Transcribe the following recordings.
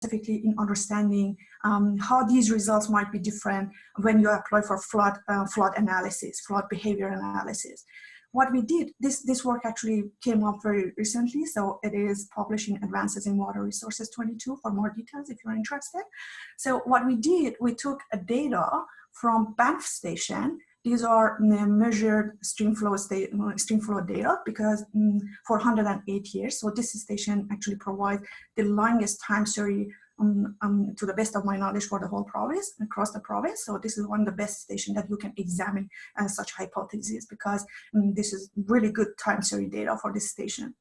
specifically in understanding how these results might be different when you apply for flood analysis, flood behavior analysis. What we did, this work actually came up very recently, so it is published in Advances in Water Resources 22 for more details if you're interested. So what we did, we took a data from Banff Station. These are measured streamflow data because for 108 years, so this station actually provides the longest time series to the best of my knowledge for the whole province, across the province. So this is one of the best stations that you can examine such hypotheses because this is really good time series data for this station.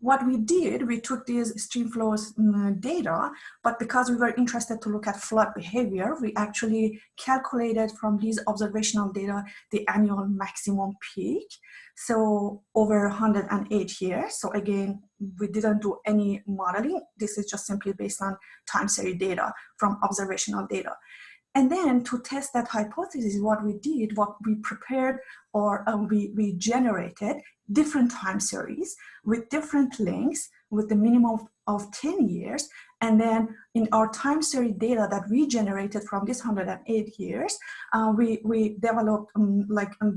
What we did, we took these streamflows data, but because we were interested to look at flood behavior, we actually calculated from these observational data the annual maximum peak. So over 108 years. So again, we didn't do any modeling. This is just simply based on time series data from observational data. And then to test that hypothesis, what we did, what we prepared, or we generated different time series with different lengths with the minimum of 10 years. And then in our time series data that we generated from this 108 years, we developed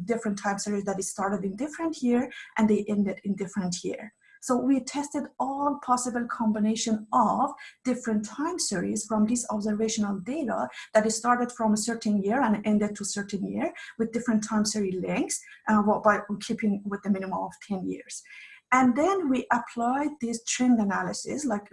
different time series that started in different year and they ended in different year. So we tested all possible combination of different time series from this observational data that started from a certain year and ended to a certain year with different time series lengths by keeping with the minimum of 10 years. And then we applied this trend analysis, like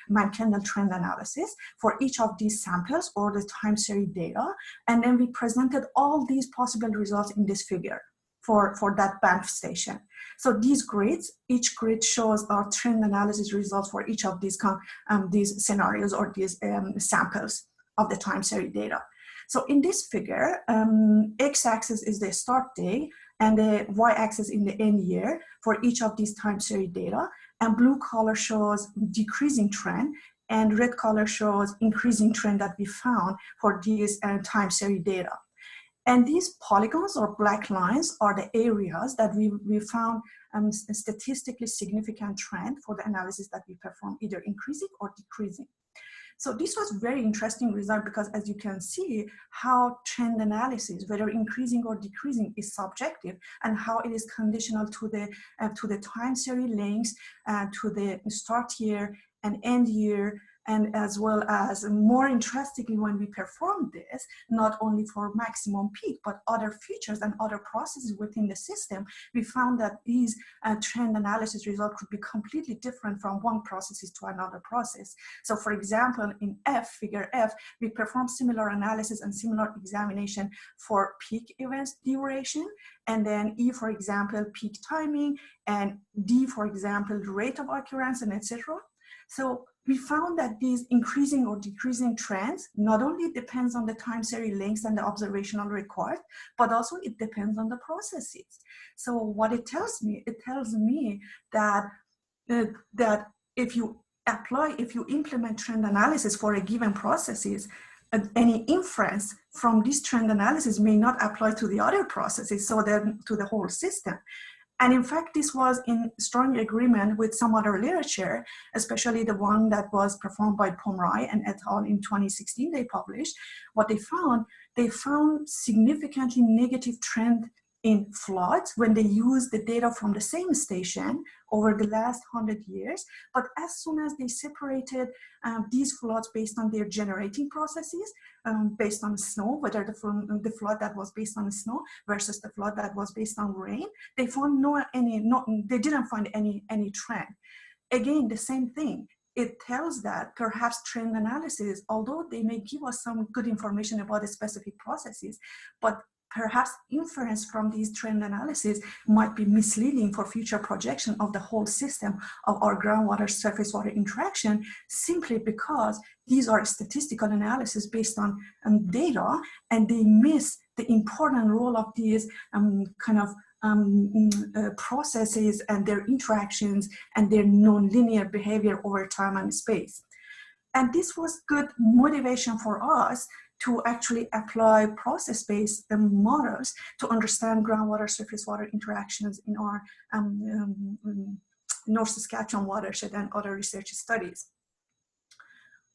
Mann-Kendall trend analysis for each of these samples or the time series data. And then we presented all these possible results in this figure for that Banff station. So these grids, each grid shows our trend analysis results for each of these scenarios or these samples of the time series data. So in this figure, x-axis is the start day and the y-axis in the end year for each of these time series data. And blue color shows decreasing trend and red color shows increasing trend that we found for these time series data. And these polygons or black lines are the areas that we found a statistically significant trend for the analysis that we performed, either increasing or decreasing. So this was very interesting result because as you can see how trend analysis, whether increasing or decreasing, is subjective and how it is conditional to the time series lengths, to the start year and end year, and as well as more interestingly when we performed this, not only for maximum peak, but other features and other processes within the system, we found that these trend analysis results could be completely different from one process to another process. So for example, in figure F, we performed similar analysis and similar examination for peak events duration, and then E, for example, peak timing, and D, for example, rate of occurrence, and etc. So we found that these increasing or decreasing trends not only depends on the time series lengths and the observational required, but also it depends on the processes. So what it tells me that that if you implement trend analysis for a given processes, any inference from this trend analysis may not apply to the other processes, so then to the whole system. And in fact, this was in strong agreement with some other literature, especially the one that was performed by Monireh and et al. In 2016, they published. What they found significantly negative trend in floods when they used the data from the same station over the last 100 years. But as soon as they separated these floods based on their generating processes, based on snow, whether the flood that was based on snow versus the flood that was based on rain, they found they didn't find any trend. Again, the same thing. It tells that perhaps trend analysis, although they may give us some good information about the specific processes, but perhaps inference from these trend analysis might be misleading for future projection of the whole system of our groundwater surface water interaction, simply because these are statistical analysis based on data, and they miss the important role of these processes and their interactions and their non-linear behavior over time and space. And this was good motivation for us to actually apply process-based models to understand groundwater surface water interactions in our North Saskatchewan watershed and other research studies.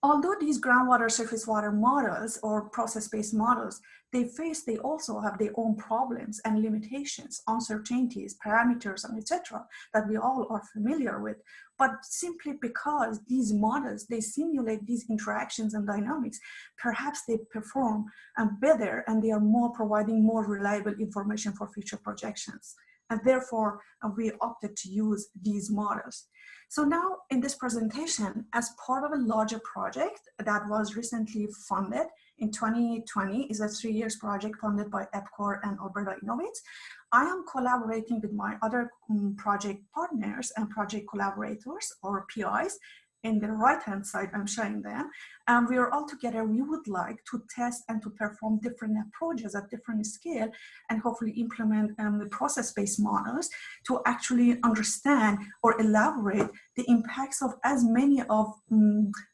although these groundwater surface water models or process-based models, they also have their own problems and limitations, uncertainties, parameters, and etc. that we all are familiar with. But simply because these models, they simulate these interactions and dynamics, perhaps they perform better and they are providing more reliable information for future projections. And therefore, we opted to use these models. So now in this presentation, as part of a larger project that was recently funded in 2020, is a 3 years project funded by EPCOR and Alberta Innovates, I am collaborating with my other project partners and project collaborators, or PIs. In the right-hand side, I'm showing them. And we are all together, we would like to test and to perform different approaches at different scale and hopefully implement the process-based models to actually understand or elaborate the impacts of as many of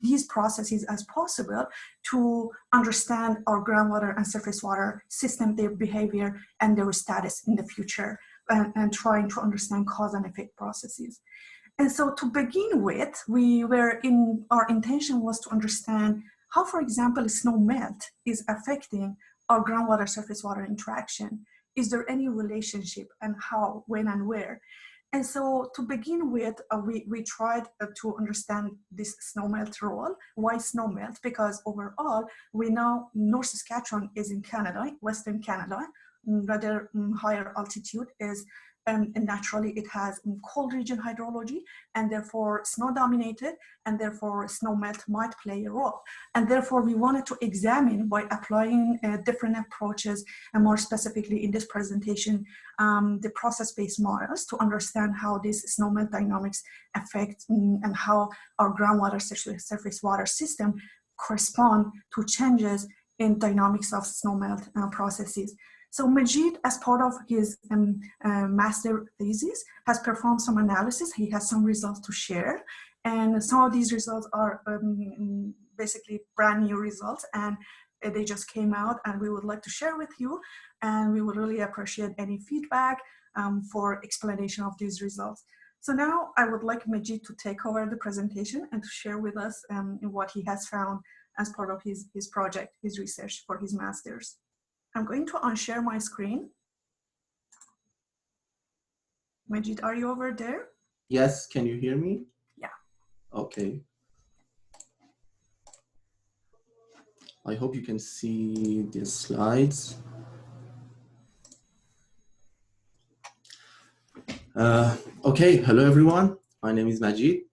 these processes as possible to understand our groundwater and surface water system, their behavior and their status in the future, and trying to understand cause and effect processes. And so to begin with, our intention was to understand how, for example, snow melt is affecting our groundwater surface water interaction. Is there any relationship, and how, when, and where? And so to begin with, we tried to understand this snow melt role. Why snow melt? Because overall, we know North Saskatchewan is in Canada, Western Canada, rather higher altitude is, and naturally it has cold region hydrology, and therefore snow dominated, and therefore snow melt might play a role. And therefore we wanted to examine by applying different approaches, and more specifically in this presentation, the process-based models to understand how this snow melt dynamics affect and how our groundwater surface water system correspond to changes in dynamics of snow melt processes. So Majid, as part of his master thesis, has performed some analysis. He has some results to share. And some of these results are basically brand new results, and they just came out, and we would like to share with you. And we would really appreciate any feedback for explanation of these results. So now I would like Majid to take over the presentation and to share with us what he has found as part of his project, his research for his master's. I'm going to unshare my screen. Majid, are you over there? Yes, can you hear me? Yeah. Okay. I hope you can see the slides. Okay, hello everyone. My name is Majid.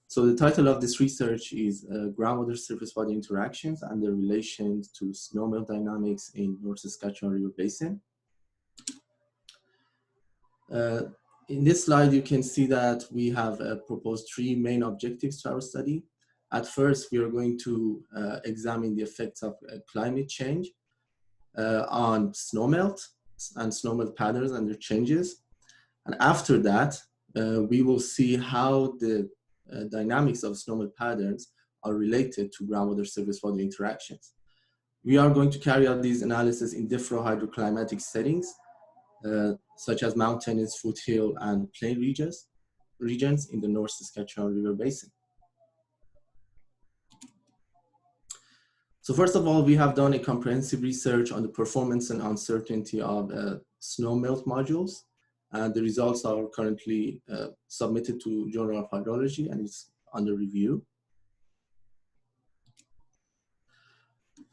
So the title of this research is Groundwater Surface Water Interactions and their relations to snowmelt dynamics in North Saskatchewan River Basin. In this slide, you can see that we have proposed 3 main objectives to our study. At first, we are going to examine the effects of climate change on snowmelt and snowmelt patterns and their changes. And after that, we will see how the dynamics of snowmelt patterns are related to groundwater surface water interactions. We are going to carry out these analyses in different hydroclimatic settings, such as mountainous, foothill, and plain regions in the North Saskatchewan River Basin. So first of all, we have done a comprehensive research on the performance and uncertainty of snowmelt modules. And the results are currently submitted to Journal of Hydrology and it's under review.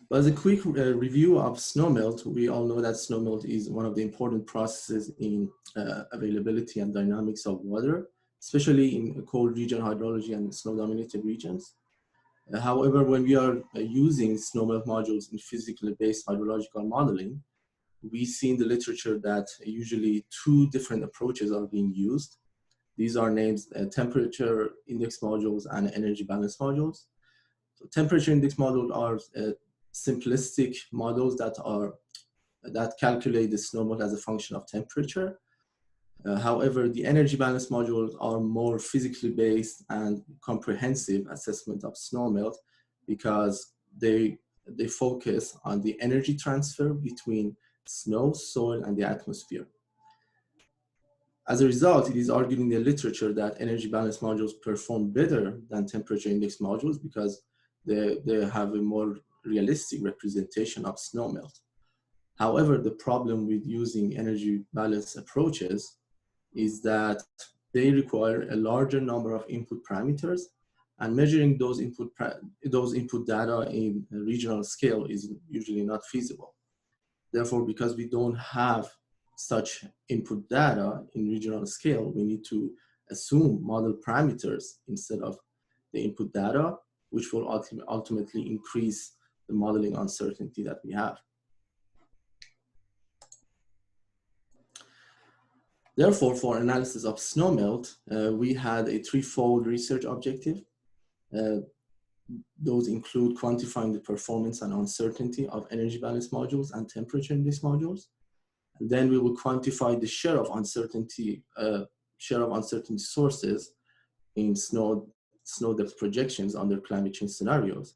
But as a quick review of snowmelt, we all know that snowmelt is one of the important processes in availability and dynamics of water, especially in cold region hydrology and snow-dominated regions. However, when we are using snowmelt modules in physically based hydrological modeling, we see in the literature that usually 2 different approaches are being used. These are named temperature index modules and energy balance modules. So temperature index modules are simplistic models that calculate the snowmelt as a function of temperature. However, the energy balance modules are more physically based and comprehensive assessment of snowmelt because they focus on the energy transfer between snow, soil, and the atmosphere. As a result, it is argued in the literature that energy balance modules perform better than temperature index modules because they have a more realistic representation of snowmelt. However, the problem with using energy balance approaches is that they require a larger number of input parameters, and measuring those input data in a regional scale is usually not feasible. Therefore, because we don't have such input data in regional scale, we need to assume model parameters instead of the input data, which will ultimately increase the modeling uncertainty that we have. Therefore, for analysis of snowmelt, we had a threefold research objective. Those include quantifying the performance and uncertainty of energy balance modules and temperature index modules. And then we will quantify the share of uncertainty sources in snow depth projections under climate change scenarios.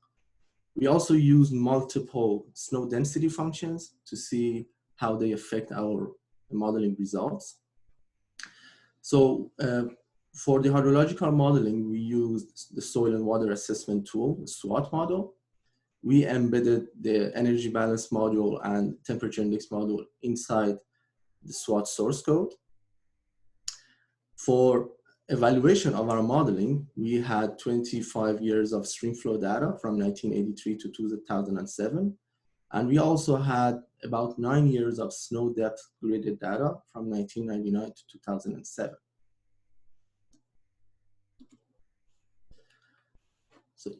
We also use multiple snow density functions to see how they affect our modeling results. So for the hydrological modeling, we used the soil and water assessment tool, the SWAT model. We embedded the energy balance module and temperature index module inside the SWAT source code. For evaluation of our modeling, we had 25 years of streamflow data from 1983 to 2007. And we also had about 9 years of snow depth graded data from 1999 to 2007. So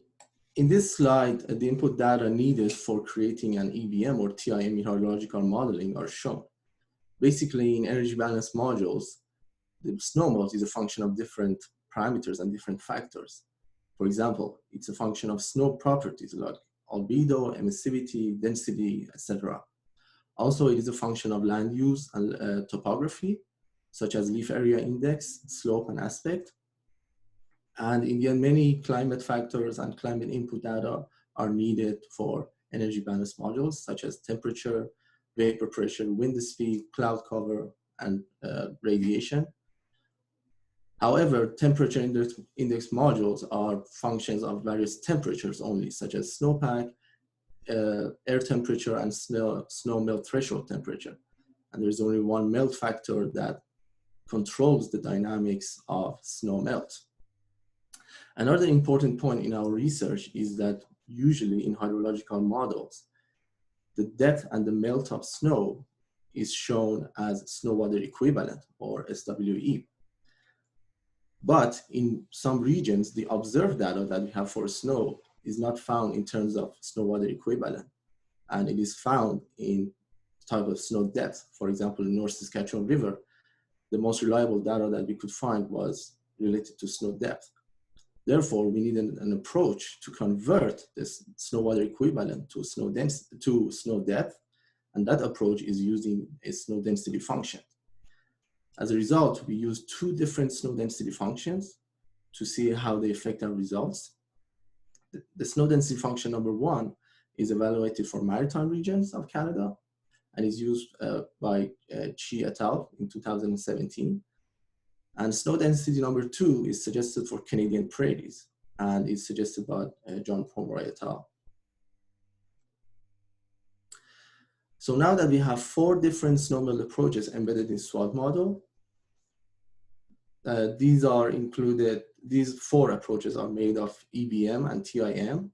in this slide, the input data needed for creating an EBM or TIM hydrological modeling are shown. Basically, in energy balance modules, the snowmelt is a function of different parameters and different factors. For example, it's a function of snow properties like albedo, emissivity, density, etc. Also, it is a function of land use and topography, such as leaf area index, slope, and aspect. And in the end, many climate factors and climate input data are needed for energy balance modules, such as temperature, vapor pressure, wind speed, cloud cover, and radiation. However, temperature index modules are functions of various temperatures only, such as snowpack, air temperature, and snow melt threshold temperature. And there's only one melt factor that controls the dynamics of snow melt. Another important point in our research is that usually in hydrological models, the depth and the melt of snow is shown as snow water equivalent, or SWE. But in some regions, the observed data that we have for snow is not found in terms of snow water equivalent, and it is found in type of snow depth. For example, in North Saskatchewan River, the most reliable data that we could find was related to snow depth. Therefore, we need an approach to convert this snow water equivalent to snow depth, and that approach is using a snow density function. As a result, we use two different snow density functions to see how they affect our results. The snow density function number one is evaluated for maritime regions of Canada and is used by Chi et al. In 2017. And snow density number two is suggested for Canadian prairies and is suggested by John Pomeroy et al. So now that we have four different snowmelt approaches embedded in SWAT model, these four approaches are made of EBM and TIM,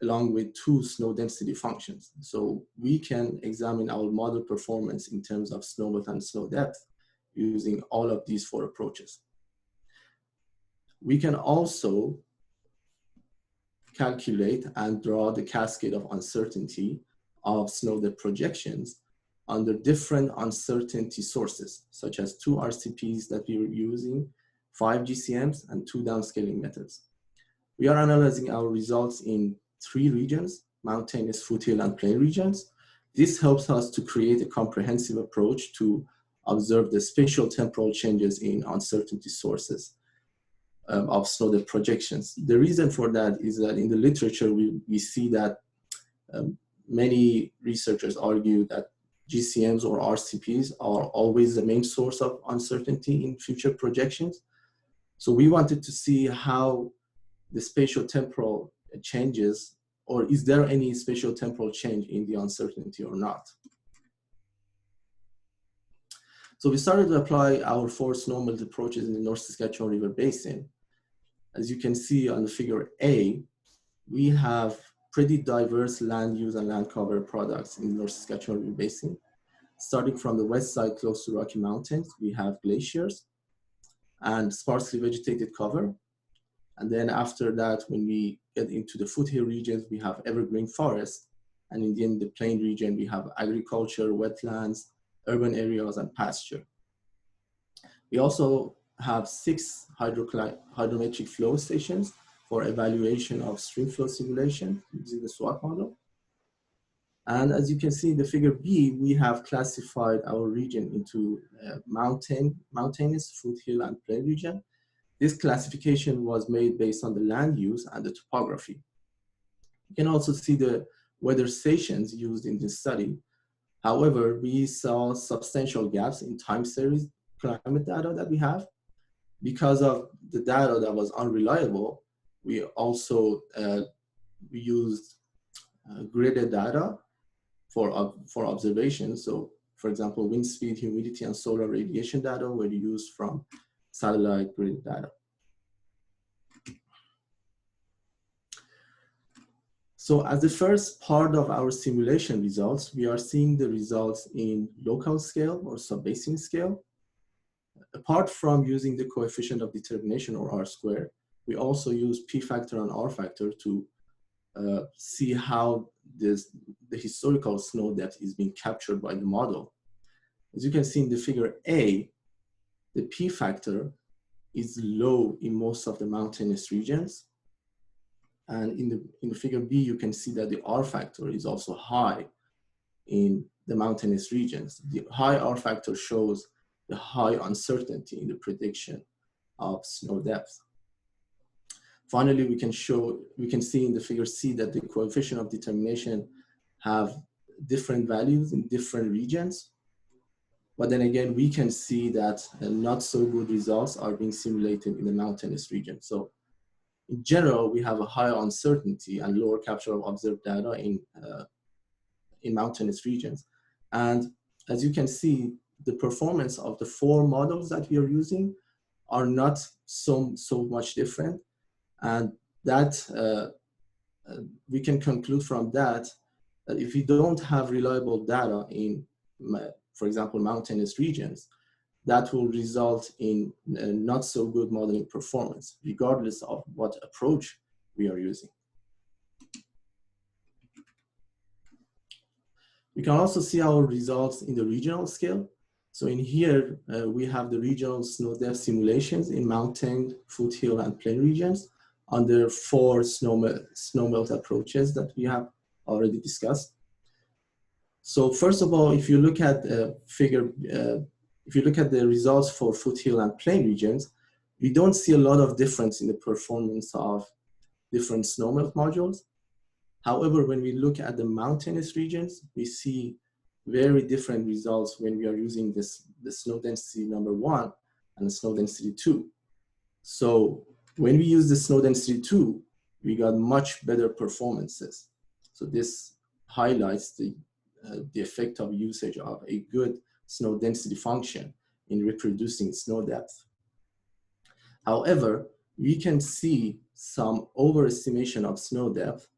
along with two snow density functions. So we can examine our model performance in terms of snowmelt and snow depth using all of these four approaches. We can also calculate and draw the cascade of uncertainty of snow depth projections under different uncertainty sources, such as two RCPs that we are using, 5 GCMs, and two downscaling methods. We are analyzing our results in 3 regions, mountainous, foothill, and plain regions. This helps us to create a comprehensive approach to observe the spatial temporal changes in uncertainty sources of snow depth projections. The reason for that is that in the literature, we see that many researchers argue that GCMs or RCPs are always the main source of uncertainty in future projections. So we wanted to see how the spatial temporal changes, or is there any spatial temporal change in the uncertainty or not? So we started to apply our 4 snowmelt approaches in the North Saskatchewan River Basin. As you can see on the figure A, we have pretty diverse land use and land cover products in the North Saskatchewan River Basin. Starting from the west side close to Rocky Mountains, we have glaciers and sparsely vegetated cover. And then after that, when we get into the foothill regions, we have evergreen forest. And in the plain region, we have agriculture, wetlands, urban areas, and pasture. We also have 6 hydrometric flow stations for evaluation of streamflow simulation using the SWAT model. And as you can see in the figure B, we have classified our region into mountainous, foothill, and plain region. This classification was made based on the land use and the topography. You can also see the weather stations used in this study. However, we saw substantial gaps in time series climate data that we have. Because of the data that was unreliable, we also we used gridded data for observation. So for example, wind speed, humidity, and solar radiation data were used from satellite grid data. So as the first part of our simulation results, we are seeing the results in local scale or sub-basin scale. Apart from using the coefficient of determination or R-square, we also use P factor and R factor to see how the historical snow depth is being captured by the model. As you can see in the figure A, the P factor is low in most of the mountainous regions. And in the figure B, you can see that the R factor is also high in the mountainous regions. The high R factor shows the high uncertainty in the prediction of snow depth. Finally, we can see in the figure C that the coefficient of determination have different values in different regions. But then again, we can see that not so good results are being simulated in the mountainous region. So in general, we have a higher uncertainty and lower capture of observed data in mountainous regions. And as you can see, the performance of the 4 models that we are using are not so much different. And that we can conclude from that if we don't have reliable data in, for example, mountainous regions, that will result in not so good modeling performance, regardless of what approach we are using. We can also see our results in the regional scale. So in here, we have the regional snow depth simulations in mountain, foothill, and plain regions under 4 snowmelt approaches that we have already discussed. So first of all, if you look at if you look at the results for foothill and plain regions, we don't see a lot of difference in the performance of different snowmelt modules. However, when we look at the mountainous regions, we see very different results when we are using the snow density number 1 and the snow density 2. So when we use the snow density 2, we got much better performances. So this highlights the effect of usage of a good snow density function in reproducing snow depth. However, we can see some overestimation of snow depth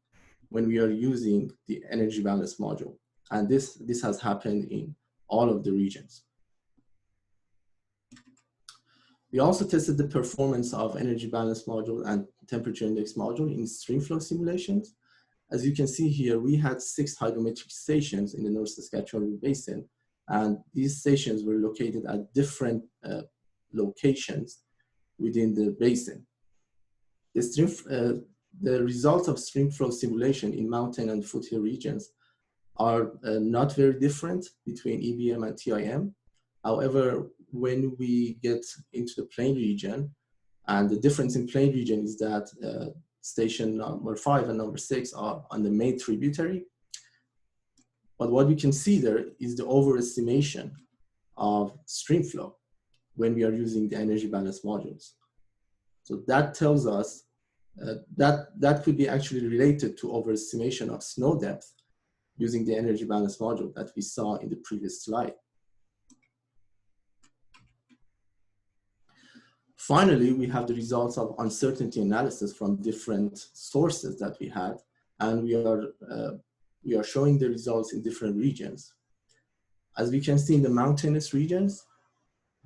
when we are using the energy balance module. And this has happened in all of the regions. We also tested the performance of energy balance module and temperature index module in streamflow simulations. As you can see here, we had 6 hydrometric stations in the North Saskatchewan Basin, and these stations were located at different locations within the basin. The results of streamflow simulation in mountain and foothill regions are not very different between EBM and TIM. However, when we get into the plain region, and the difference in plain region is that station number 5 and number 6 are on the main tributary. But what we can see there is the overestimation of streamflow when we are using the energy balance modules. So that tells us That could be actually related to overestimation of snow depth using the energy balance module that we saw in the previous slide. Finally, we have the results of uncertainty analysis from different sources that we had, and we are showing the results in different regions. As we can see in the mountainous regions,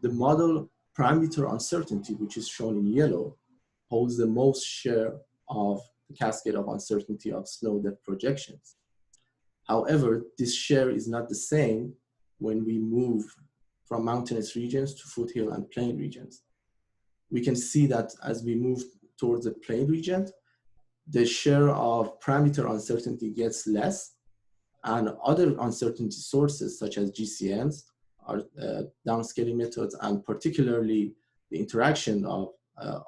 the model parameter uncertainty, which is shown in yellow, holds the most share of the cascade of uncertainty of snow depth projections. However, this share is not the same when we move from mountainous regions to foothill and plain regions. We can see that as we move towards the plain region, the share of parameter uncertainty gets less, and other uncertainty sources such as GCMs, are downscaling methods, and particularly the interaction of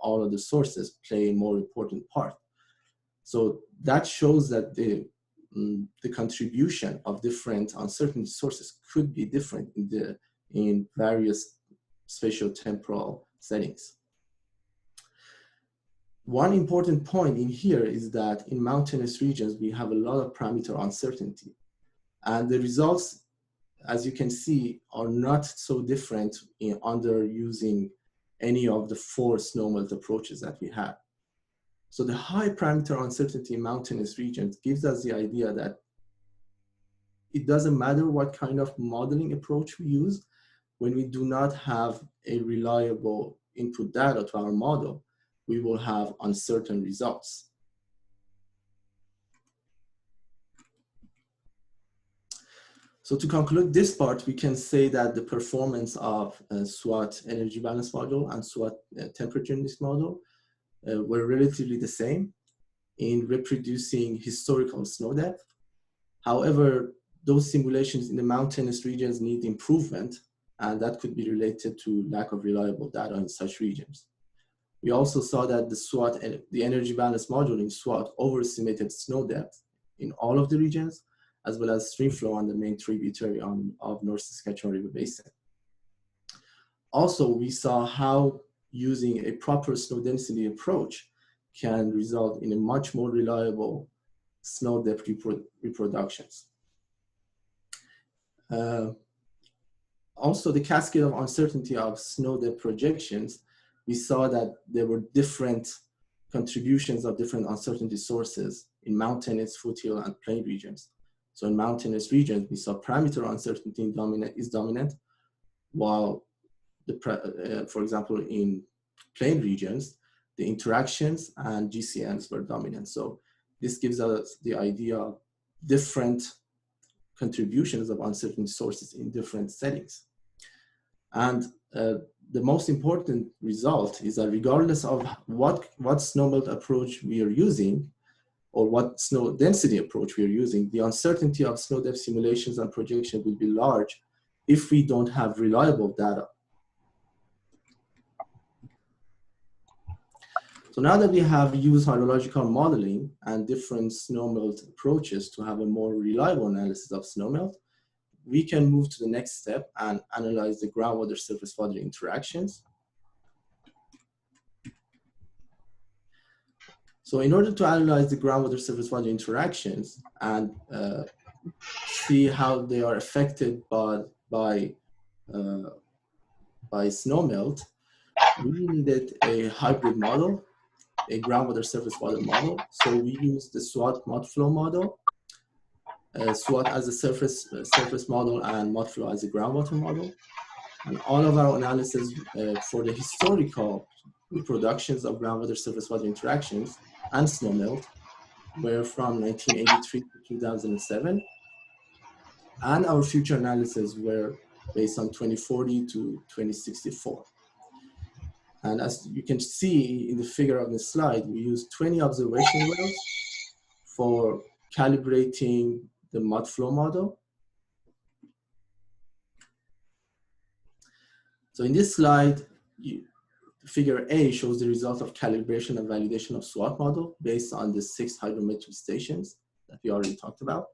all of the sources play a more important part. So that shows that the contribution of different uncertainty sources could be different in various spatial temporal settings. One important point in here is that in mountainous regions, we have a lot of parameter uncertainty. And the results, as you can see, are not so different under using any of the 4 snowmelt approaches that we had. So the high parameter uncertainty in mountainous regions gives us the idea that it doesn't matter what kind of modeling approach we use, when we do not have a reliable input data to our model, we will have uncertain results. So to conclude this part, we can say that the performance of SWAT energy balance model and SWAT temperature index model were relatively the same in reproducing historical snow depth. However, those simulations in the mountainous regions need improvement, and that could be related to lack of reliable data in such regions. We also saw that the energy balance module in SWAT overestimated snow depth in all of the regions, as well as streamflow on the main tributary of North Saskatchewan River Basin. Also, we saw how using a proper snow density approach can result in a much more reliable snow depth reproductions. Also, the cascade of uncertainty of snow depth projections, we saw that there were different contributions of different uncertainty sources in mountainous, foothill, and plain regions. So in mountainous regions, we saw parameter uncertainty is dominant, while for example, in plain regions, the interactions and GCMs were dominant. So this gives us the idea of different contributions of uncertainty sources in different settings. And the most important result is that regardless of what snowmelt approach we are using, or what snow density approach we are using, the uncertainty of snow depth simulations and projection will be large if we don't have reliable data. So now that we have used hydrological modeling and different snowmelt approaches to have a more reliable analysis of snowmelt, we can move to the next step and analyze the groundwater surface water interactions. So in order to analyze the groundwater surface water interactions and see how they are affected by snowmelt, we needed a hybrid model, a groundwater surface water model. So we used the SWAT mudflow model, SWAT as a surface model and mudflow as a groundwater model. And all of our analysis for the historical reproductions of groundwater surface water interactions and snowmelt were from 1983 to 2007. And our future analysis were based on 2040 to 2064. And as you can see in the figure on the slide, we used 20 observation wells for calibrating the mudflow model. So in this slide, figure A shows the result of calibration and validation of SWAT model based on the 6 hydrometric stations that we already talked about.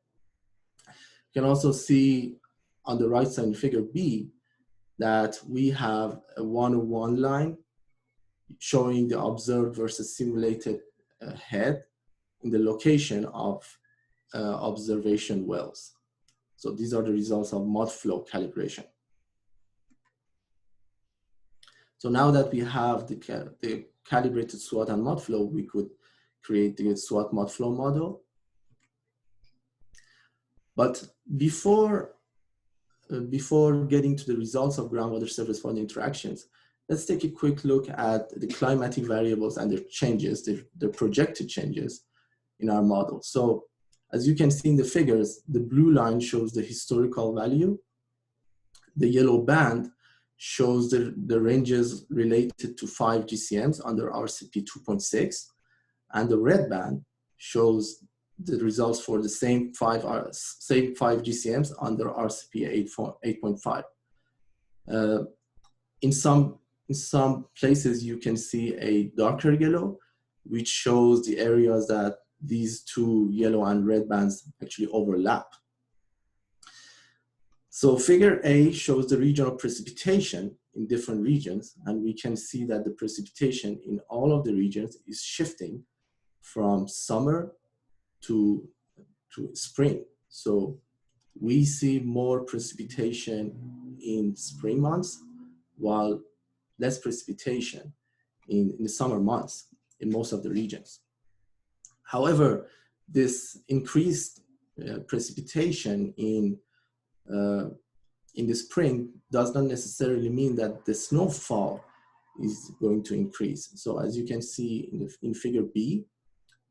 You can also see on the right side in figure B that we have a 101 line showing the observed versus simulated head in the location of observation wells. So these are the results of mud flow calibration. So now that we have the calibrated SWAT and mud flow, we could create the SWAT mud flow model. But before getting to the results of groundwater surface water interactions, let's take a quick look at the climatic variables and their changes, their projected changes in our model. So as you can see in the figures, the blue line shows the historical value. The yellow band shows the ranges related to 5 GCMs under RCP 2.6, and the red band shows the results for the same 5 GCMs under RCP 8.5. In some places, you can see a darker yellow, which shows the areas that these two yellow and red bands actually overlap. So figure A shows the regional precipitation in different regions, and we can see that the precipitation in all of the regions is shifting from summer to spring. So we see more precipitation in spring months, while less precipitation in the summer months in most of the regions. However, this increased precipitation in the spring does not necessarily mean that the snowfall is going to increase. So as you can see in figure B,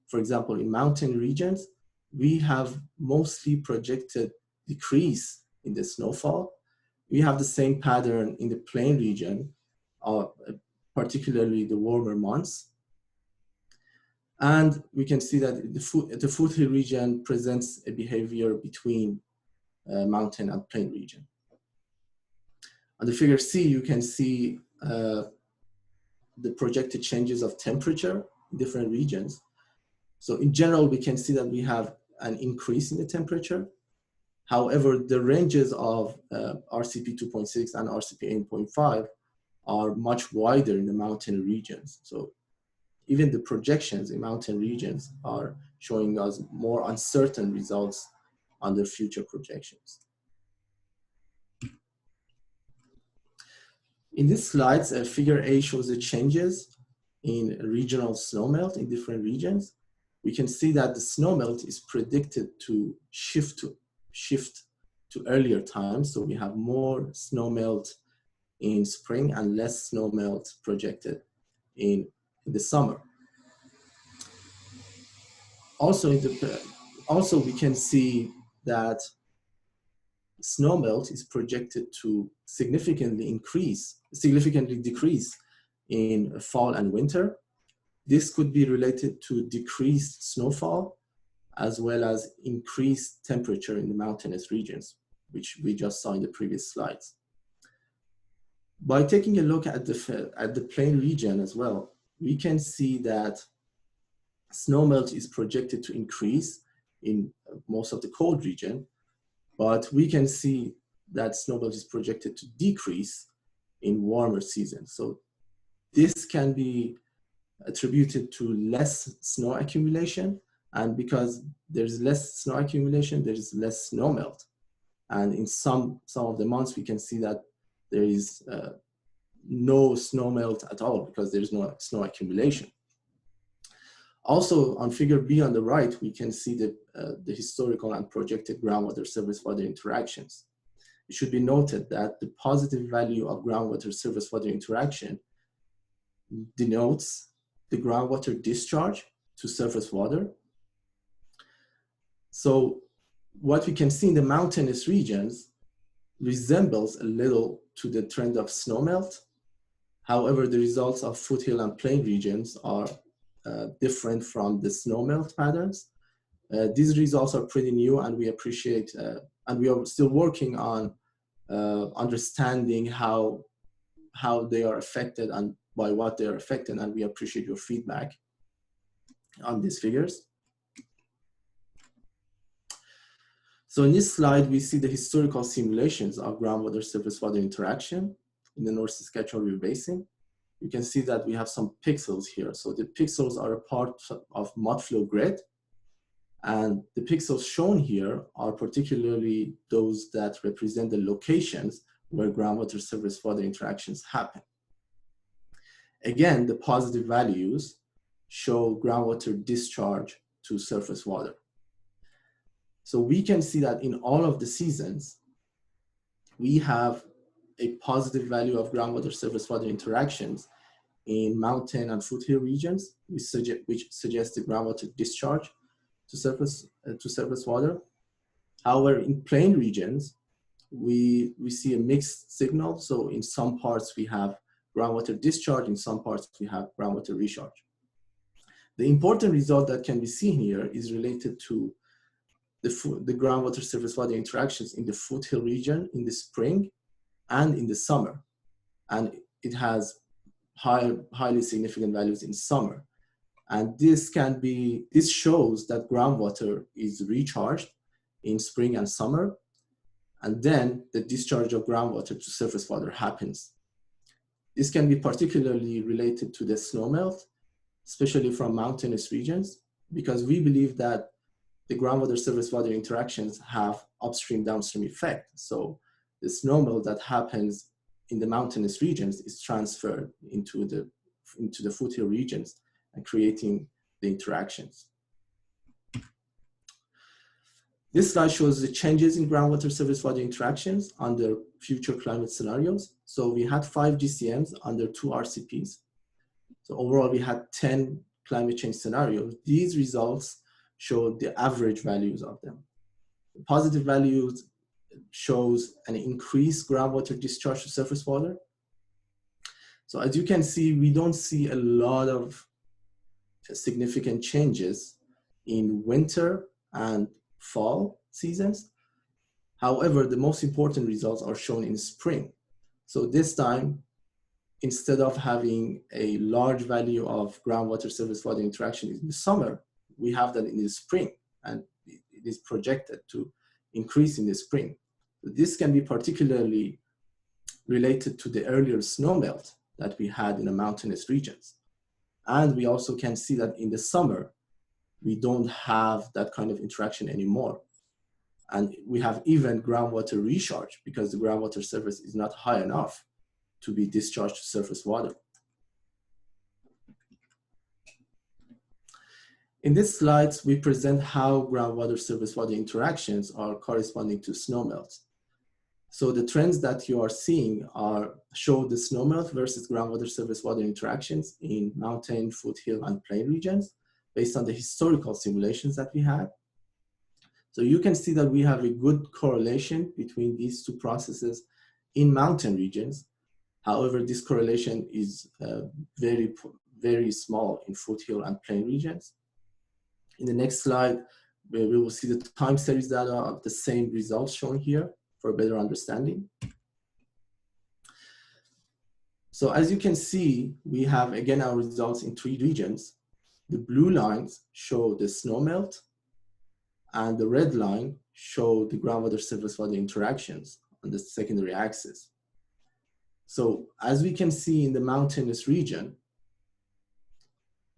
for example, in mountain regions, we have mostly projected decrease in the snowfall. We have the same pattern in the plain region, particularly the warmer months. And we can see that the foothill region presents a behavior between mountain and plain region. On the figure C, you can see the projected changes of temperature in different regions. So in general, we can see that we have an increase in the temperature. However, the ranges of RCP 2.6 and RCP 8.5 are much wider in the mountain regions. So even the projections in mountain regions are showing us more uncertain results on their future projections. In these slides, figure A shows the changes in regional snowmelt in different regions. We can see that the snowmelt is predicted to shift to earlier times. So we have more snowmelt in spring and less snowmelt projected in the summer. Also, we can see that snowmelt is projected to significantly decrease in fall and winter. This could be related to decreased snowfall as well as increased temperature in the mountainous regions, which we just saw in the previous slides. By taking a look at the plain region as well, we can see that snowmelt is projected to increase in most of the cold region, but we can see that snowmelt is projected to decrease in warmer seasons. So this can be attributed to less snow accumulation, and because there's less snow accumulation, there is less snowmelt. And in some of the months, we can see that there is no snowmelt at all because there's no snow accumulation. Also, on figure B on the right, we can see the historical and projected groundwater surface water interactions. It should be noted that the positive value of groundwater surface water interaction denotes the groundwater discharge to surface water. So what we can see in the mountainous regions resembles a little to the trend of snowmelt. However, the results of foothill and plain regions are different from the snowmelt patterns. These results are pretty new, and we appreciate, and we are still working on understanding how they are affected and by what they are affected, and we appreciate your feedback on these figures. So in this slide, we see the historical simulations of groundwater surface water interaction in the North Saskatchewan River Basin. you can see that we have some pixels here. So the pixels are a part of mudflow grid. And the pixels shown here are particularly those that represent the locations where groundwater surface water interactions happen. Again, the positive values show groundwater discharge to surface water. So we can see that in all of the seasons, we have a positive value of groundwater surface water interactions in mountain and foothill regions, which suggests the groundwater discharge to surface water. However, in plain regions, we see a mixed signal. So in some parts we have groundwater discharge, in some parts we have groundwater recharge. The important result that can be seen here is related to the groundwater surface water interactions in the foothill region in the spring and in the summer. And it has highly significant values in summer. And this shows that groundwater is recharged in spring and summer, and then the discharge of groundwater to surface water happens. This can be particularly related to the snowmelt, especially from mountainous regions, because we believe that the groundwater surface water interactions have upstream downstream effect. So the snowmelt that happens in the mountainous regions is transferred into the foothill regions and creating the interactions. This slide shows the changes in groundwater surface water interactions under future climate scenarios. So we had 5 GCMs under 2 RCPs. So overall, we had 10 climate change scenarios. These results show the average values of them. The positive values shows an increased groundwater discharge to surface water. So as you can see, we don't see a lot of significant changes in winter and fall seasons. However, the most important results are shown in spring. So this time, instead of having a large value of groundwater surface water interaction in the summer, we have that in the spring, and it is projected to increase in the spring. This can be particularly related to the earlier snowmelt that we had in the mountainous regions. And we also can see that in the summer, we don't have that kind of interaction anymore. And we have even groundwater recharge because the groundwater surface is not high enough to be discharged to surface water. In these slides, we present how groundwater surface water interactions are corresponding to snowmelt. So the trends that you are seeing show the snowmelt versus groundwater surface water interactions in mountain, foothill, and plain regions based on the historical simulations that we had. So you can see that we have a good correlation between these two processes in mountain regions. However, this correlation is very, very small in foothill and plain regions. In the next slide, we will see the time series data of the same results shown here for a better understanding. So as you can see, we have again our results in 3 regions. The blue lines show the snowmelt, and the red line show the groundwater surface water interactions on the secondary axis. So as we can see in the mountainous region,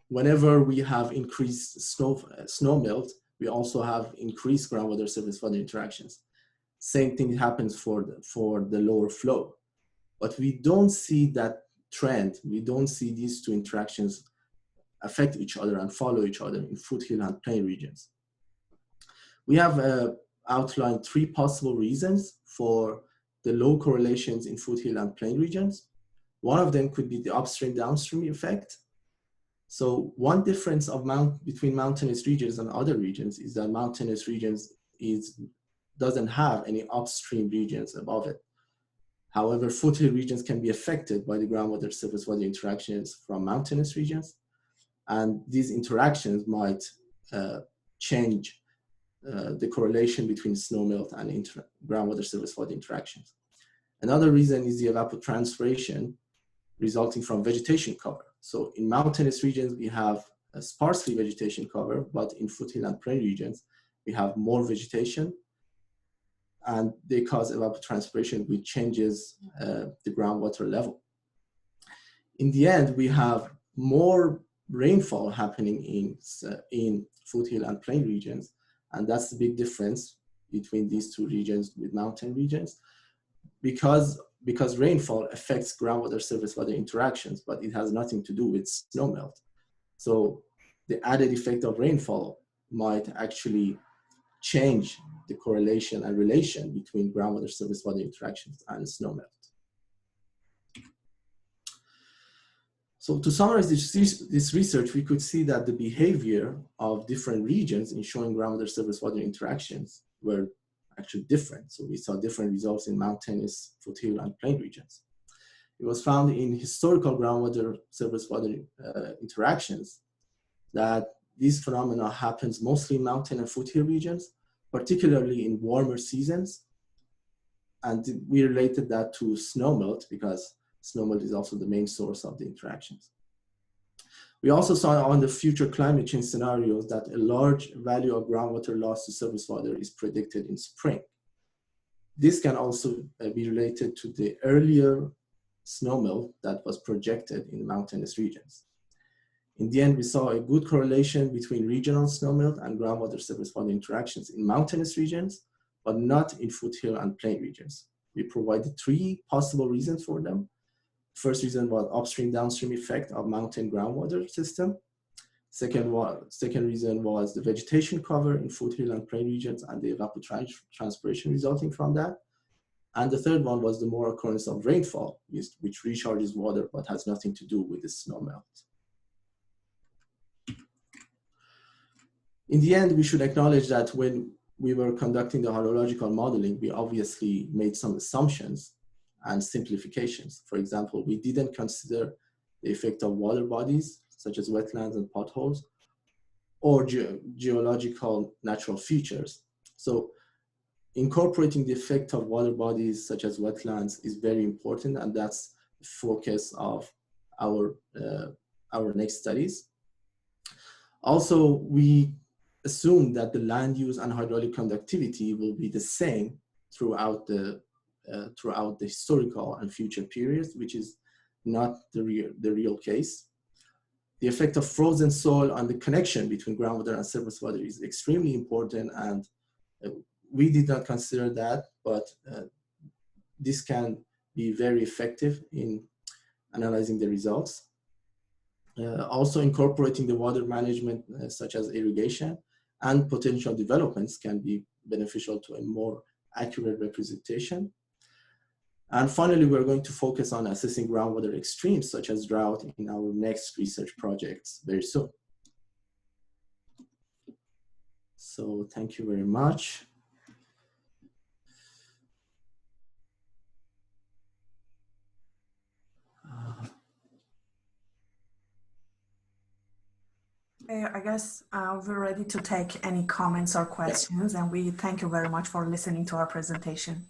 whenever we have increased snowmelt, we also have increased groundwater surface water interactions. Same thing happens for the lower flow. But we don't see that trend. We don't see these two interactions affect each other and follow each other in foothill and plain regions. We have outlined 3 possible reasons for the low correlations in foothill and plain regions. One of them could be the upstream downstream effect. So one difference between mountainous regions and other regions is that mountainous regions doesn't have any upstream regions above it. However, foothill regions can be affected by the groundwater surface water interactions from mountainous regions. And these interactions might change the correlation between snowmelt and groundwater surface water interactions. Another reason is the evapotranspiration resulting from vegetation cover. So in mountainous regions, we have a sparsely vegetation cover, but in foothill and plain regions, we have more vegetation, and they cause evapotranspiration, which changes the groundwater level. in the end, we have more rainfall happening in foothill and plain regions. And that's the big difference between these two regions with mountain regions, because rainfall affects groundwater surface water interactions, but it has nothing to do with snowmelt. So the added effect of rainfall might actually change the correlation and relation between groundwater surface water interactions and snowmelt. So to summarize this research, we could see that the behavior of different regions in showing groundwater surface water interactions were actually different. So we saw different results in mountainous, foothill, and plain regions. It was found in historical groundwater surface water interactions that this phenomena happens mostly in mountain and foothill regions, particularly in warmer seasons. And we related that to snowmelt because snowmelt is also the main source of the interactions. We also saw on the future climate change scenarios that a large value of groundwater loss to surface water is predicted in spring. This can also be related to the earlier snowmelt that was projected in mountainous regions. In the end, we saw a good correlation between regional snowmelt and groundwater surface water interactions in mountainous regions, but not in foothill and plain regions. We provided 3 possible reasons for them. First reason was upstream downstream effect of mountain groundwater system. Second reason was the vegetation cover in foothill and plain regions and the evapotranspiration resulting from that. And the third one was the more occurrence of rainfall, which recharges water but has nothing to do with the snowmelt. In the end, we should acknowledge that when we were conducting the hydrological modeling, we obviously made some assumptions and simplifications. For example, we didn't consider the effect of water bodies, such as wetlands and potholes, or geological natural features. So incorporating the effect of water bodies, such as wetlands, is very important, and that's the focus of our next studies. Also, we assume that the land use and hydraulic conductivity will be the same throughout the historical and future periods, which is not the real case. The effect of frozen soil on the connection between groundwater and surface water is extremely important, and we did not consider that, but this can be very effective in analyzing the results. Also incorporating the water management such as irrigation and potential developments can be beneficial to a more accurate representation. And finally, we're going to focus on assessing groundwater extremes such as drought in our next research projects very soon. So thank you very much. I guess we're ready to take any comments or questions, and we thank you very much for listening to our presentation.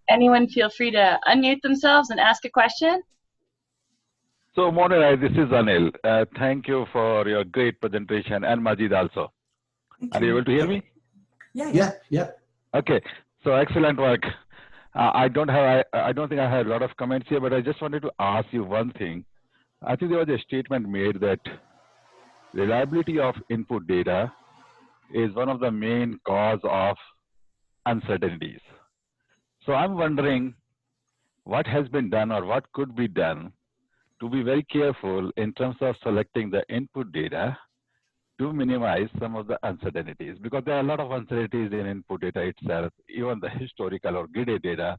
Anyone feel free to unmute themselves and ask a question. So Monireh, this is Anil. Thank you for your great presentation, and Majid also. Are you able to hear me? Yeah. Okay, so excellent work. I don't think I had a lot of comments here, but I just wanted to ask you one thing. I think there was a statement made that reliability of input data is one of the main cause of uncertainties. So I'm wondering what has been done or what could be done to be very careful in terms of selecting the input data to minimize some of the uncertainties, because there are a lot of uncertainties in input data itself, even the historical or gridded data.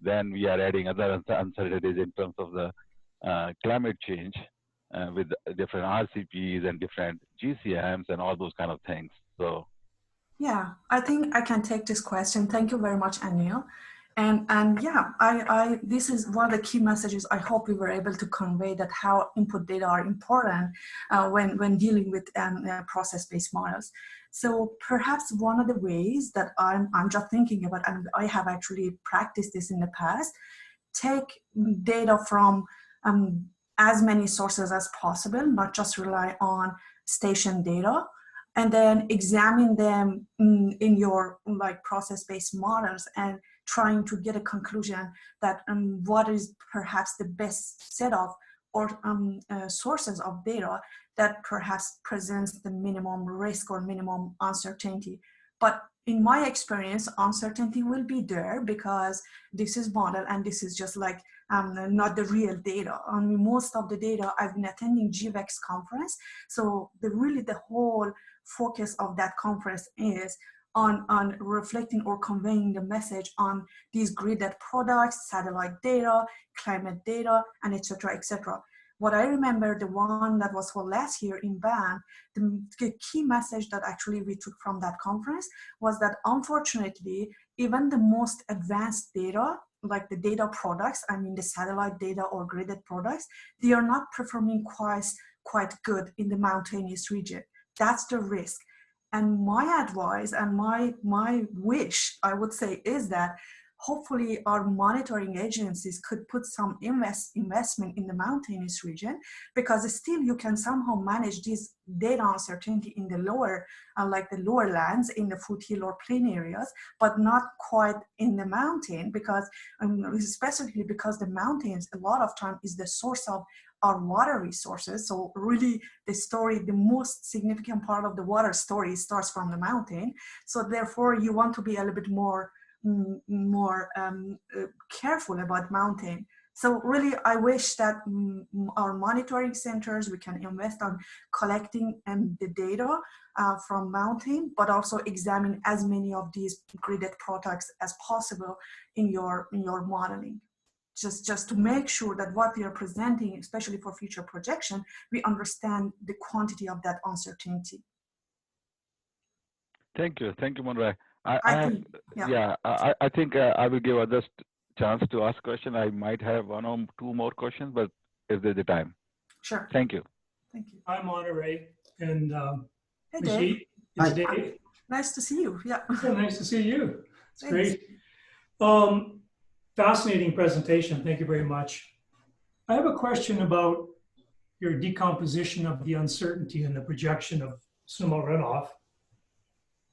Then we are adding other uncertainties in terms of the climate change with different RCPs and different GCMs and all those kind of things. So, yeah, I think I can take this question. Thank you very much, Anil. And yeah, this is one of the key messages I hope we were able to convey, that how input data are important when dealing with process-based models. So perhaps one of the ways that I'm just thinking about, and I have actually practiced this in the past, take data from as many sources as possible, not just rely on station data, and then examine them in your like process-based models and trying to get a conclusion that what is perhaps the best set of or sources of data that perhaps presents the minimum risk or minimum uncertainty. But in my experience, uncertainty will be there because this is model and this is just like not the real data. I mean, most of the data, I've been attending GVEX conference. So the whole focus of that conference is on reflecting or conveying the message on these gridded products, satellite data, climate data, and et cetera, et cetera. What I remember, the one that was for last year in Ban, the key message that actually we took from that conference was that unfortunately, even the most advanced data, like the data products, I mean the satellite data or gridded products, they are not performing quite good in the mountainous region. That's the risk. And my advice and my wish, I would say, is that hopefully our monitoring agencies could put some investment in the mountainous region, because still you can somehow manage this data uncertainty in the lower, like the lower lands in the foothill or plain areas, but not quite in the mountain, because specifically because the mountains a lot of time is the source of our water resources. So really the most significant part of the water story starts from the mountain. So therefore you want to be a little bit more careful about mountain. So really, I wish that our monitoring centers, we can invest on collecting the data from mountain, but also examine as many of these gridded products as possible in your modeling. Just to make sure that what we are presenting, especially for future projection, we understand the quantity of that uncertainty. Thank you, Monireh. I think I will give others chance to ask question. I might have one or two more questions, but if there's the time. Sure. Thank you. Thank you. I'm Monireh, and hey, Dave. It's Dave. Nice to see you. Yeah. Nice to see you. It's Thanks. great. Fascinating presentation. Thank you very much. I have a question about your decomposition of the uncertainty and the projection of snowmelt runoff.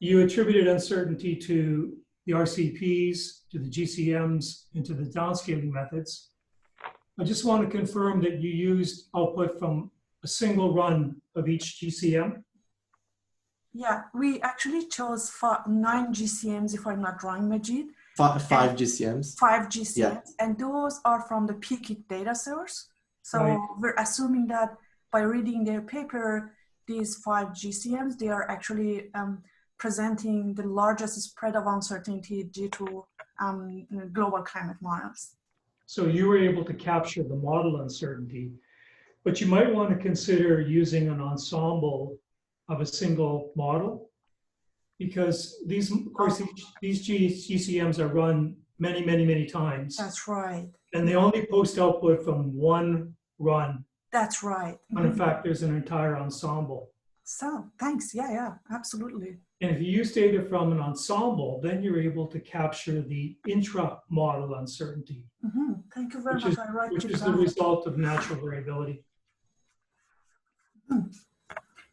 You attributed uncertainty to the RCPs, to the GCMs, and to the downscaling methods. I just want to confirm that you used output from a single run of each GCM. Yeah, we actually chose 9 GCMs, if I'm not wrong, Majid. 5 GCMs. 5 GCMs, yeah. And those are from the PKIC data source. So right. We're assuming that by reading their paper, these 5 GCMs, they are actually presenting the largest spread of uncertainty due to global climate models. So you were able to capture the model uncertainty, but you might want to consider using an ensemble of a single model, because these, of course, these GCMs are run many times. That's right. And they only post output from one run. That's right. When in fact, there's an entire ensemble. So thanks. Yeah, absolutely. And if you use data from an ensemble, then you're able to capture the intra-model uncertainty. Mm-hmm. Thank you very much. Which is the result of natural variability. Mm-hmm.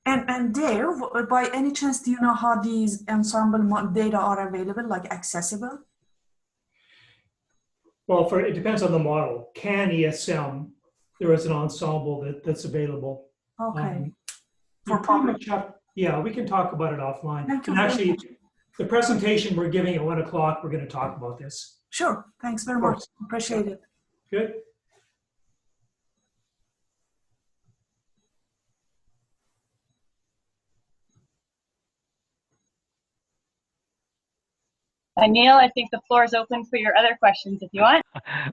And Dave, by any chance, do you know how these ensemble data are available, like accessible? Well, it depends on the model. CAN ESM, there is an ensemble that's available. Okay. For pretty much yeah, we can talk about it offline. Thank you. And actually, the presentation we're giving at 1 o'clock, we're going to talk about this. Sure. Thanks very much. Appreciate it. Good. Neil, I think the floor is open for your other questions if you want.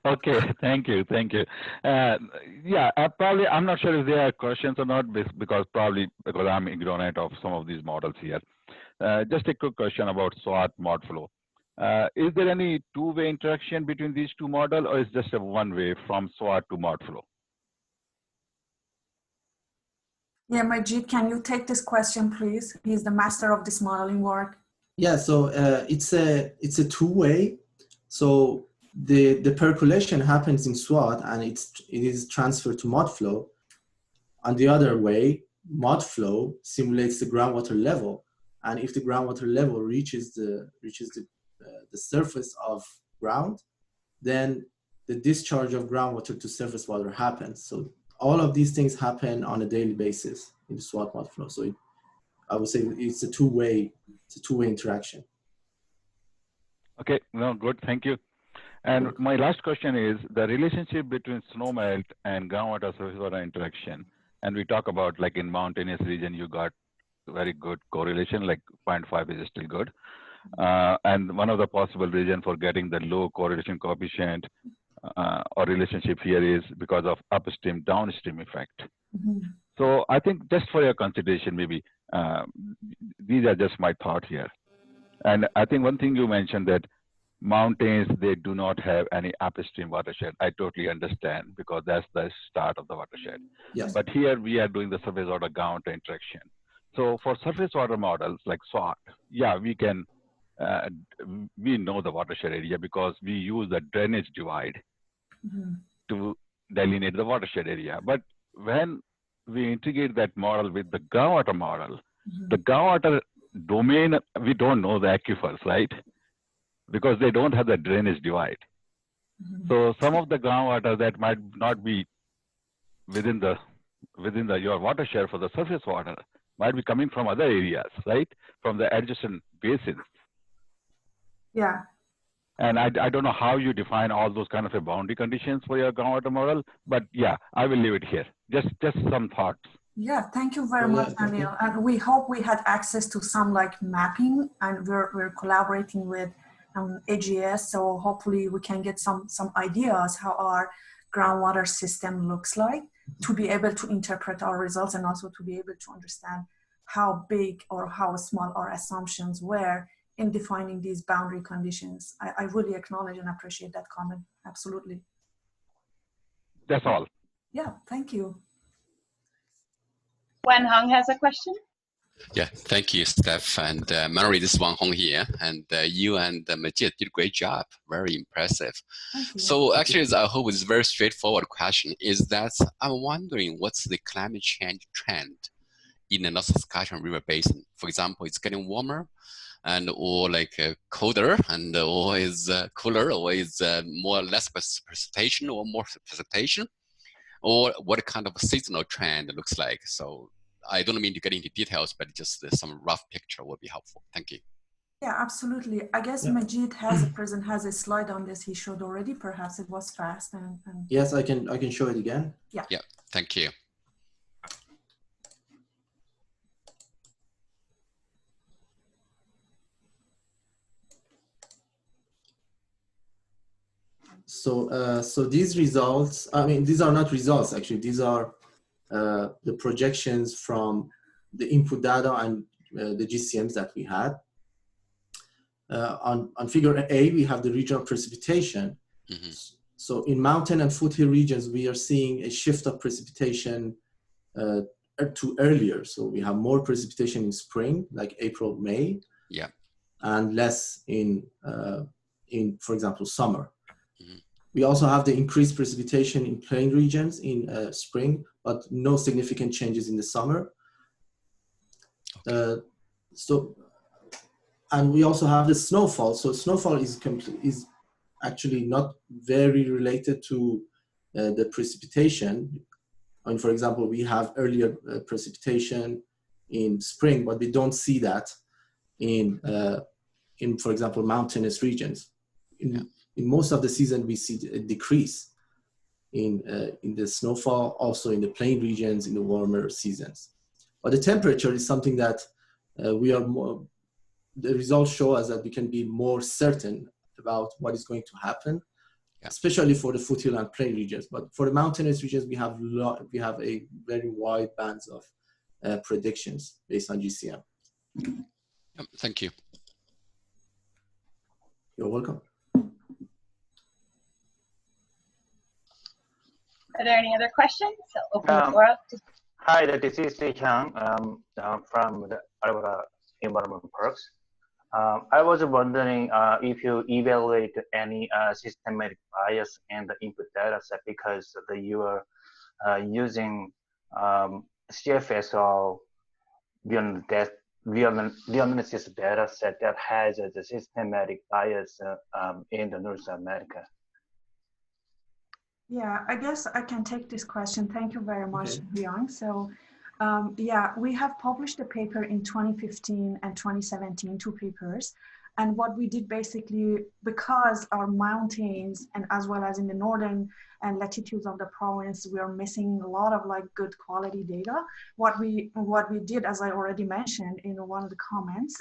Okay, thank you. Yeah, probably, I'm not sure if there are questions or not, because I'm ignorant of some of these models here. Just a quick question about SWAT mod flow. Is there any two-way interaction between these two models, or is it just a one-way from SWAT to mod flow? Yeah, Majid, can you take this question, please? He's the master of this modeling work. Yeah, so it's a two-way. So the percolation happens in SWAT and it is transferred to mud flow. On the other way, mud flow simulates the groundwater level, and if the groundwater level reaches the surface of ground, then the discharge of groundwater to surface water happens. So all of these things happen on a daily basis in the SWAT mud flow. So I would say it's a two-way interaction. Okay, no, good, thank you. And my last question is the relationship between snowmelt and groundwater surface water interaction. And we talk about, like, in mountainous region, you got very good correlation, like 0.5 is still good. And one of the possible reasons for getting the low correlation coefficient or relationship here is because of upstream downstream effect. Mm-hmm. So I think just for your consideration, maybe these are just my thought here. And I think one thing you mentioned that mountains, they do not have any upstream watershed. I totally understand because that's the start of the watershed. Yes. But here we are doing the surface water groundwater interaction. So for surface water models like SWAT, yeah, we can, we know the watershed area because we use the drainage divide to delineate the watershed area. But when we integrate that model with the groundwater model, the groundwater domain, we don't know the aquifers, right? Because they don't have the drainage divide. So some of the groundwater that might not be within your watershed for the surface water might be coming from other areas, right? From the adjacent basins. Yeah. And I don't know how you define all those kind of a boundary conditions for your groundwater model, but yeah, I will leave it here. Just some thoughts. Yeah, thank you very much, Daniel. And we hope we had access to some like mapping, and we're collaborating with AGS, so hopefully we can get some ideas how our groundwater system looks like to be able to interpret our results and also to be able to understand how big or how small our assumptions were in defining these boundary conditions. I really acknowledge and appreciate that comment. Absolutely. That's all. Yeah, thank you. Wen Hong has a question. Yeah, thank you, Steph. And Monireh, this is Wen Hong here. And you and Majid did a great job. Very impressive. So actually, I hope it's a very straightforward question. Is that I'm wondering what's the climate change trend in the North Saskatchewan River Basin? For example, it's getting warmer and or like colder and or is cooler or is more or less precipitation or more precipitation, or what kind of seasonal trend looks like. So I don't mean to get into details, but just some rough picture would be helpful. Thank you. Yeah, absolutely. I guess Majid has a slide on this he showed already. Perhaps it was fast and yes, I can show it again. Yeah. Yeah, thank you. So these results, I mean, these are not results actually. These are the projections from the input data and the GCMs that we had. On figure A, we have the regional precipitation. So in mountain and foothill regions, we are seeing a shift of precipitation to earlier. So we have more precipitation in spring, like April, May, and less in for example, summer. We also have the increased precipitation in plain regions in spring, but no significant changes in the summer. And we also have the snowfall. So snowfall is actually not very related to the precipitation. And for example, we have earlier precipitation in spring, but we don't see that in for example, mountainous regions. In most of the season, we see a decrease in the snowfall, also in the plain regions in the warmer seasons. But the temperature is something that the results show us that we can be more certain about what is going to happen, especially for the foothill and plain regions. But for the mountainous regions, we have a very wide bands of predictions based on GCM. Thank you. You're welcome. Are there any other questions? I'll open the floor up. Hi, this is Li Chang from the Alberta Environment Parks. I was wondering if you evaluate any systematic bias in the input data set because you are using CFSR beyond the analysis data set that has the systematic bias in the North America. Yeah, I guess I can take this question. Thank you very much, Yang. So, yeah, we have published a paper in 2015 and 2017, 2 papers. And what we did basically, because our mountains and as well as in the northern and latitudes of the province, we are missing a lot of like good quality data. What we did, as I already mentioned in one of the comments,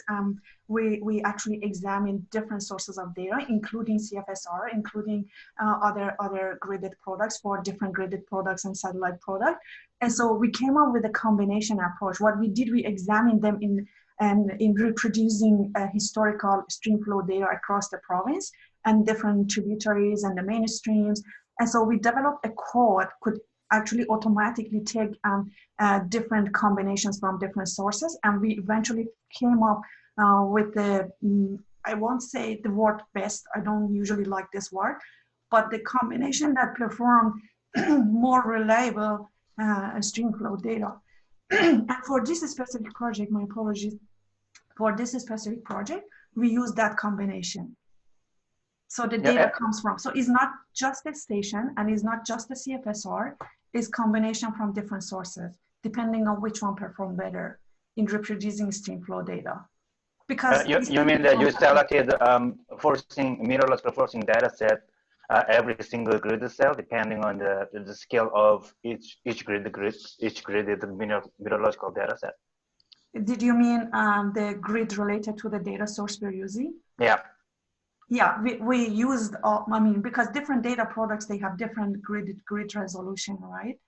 we actually examined different sources of data, including CFSR, including other gridded products for different gridded products and satellite products. And so we came up with a combination approach. What we did, we examined them in reproducing historical stream flow data across the province and different tributaries and the main streams. And so we developed a code could actually automatically take different combinations from different sources. And we eventually came up with the, I won't say the word best, I don't usually like this word, but the combination that performed more reliable stream flow data. And for this specific project, my apologies, for this specific project, we use that combination. So the data comes from, so it's not just a station and it's not just a CFSR, it's combination from different sources, depending on which one performed better in reproducing stream flow data. Because you mean that you selected meteorological forcing data set every single grid cell, depending on the scale of each gridded meteorological data set? Did you mean the grid related to the data source we're using? Yeah. Yeah, we used, I mean, because different data products, they have different grid resolution, right?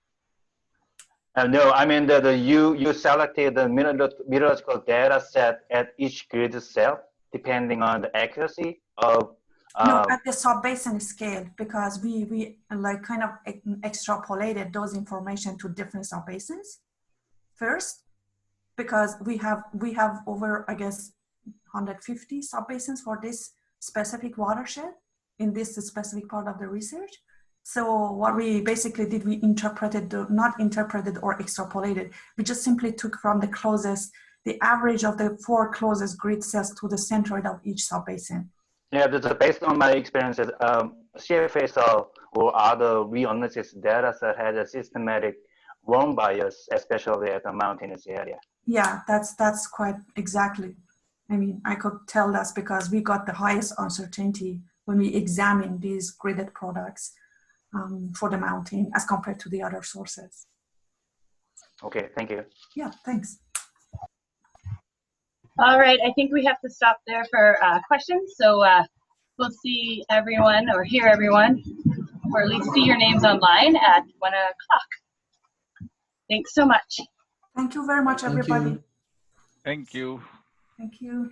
No, I mean you selected the meteorological data set at each grid cell, depending on the accuracy of. No, at the sub-basin scale, because we like kind of extrapolated those information to different sub-basins first, because we have over, I guess, 150 sub-basins for this specific watershed in this specific part of the research. So what we basically did, we not interpreted or extrapolated. We just simply took from the average of the 4 closest grid cells to the centroid of each sub-basin. Yeah, based on my experiences, CFSR or other reanalysis data set has a systematic wrong bias, especially at the mountainous area. Yeah, that's quite exactly. I mean, I could tell that's because we got the highest uncertainty when we examined these gridded products for the mountain as compared to the other sources. Okay, thank you. Yeah, thanks. All right, I think we have to stop there for questions. So we'll see everyone or hear everyone, or at least see your names online at 1 o'clock. Thanks so much. Thank you very much, everybody. Thank you. Thank you.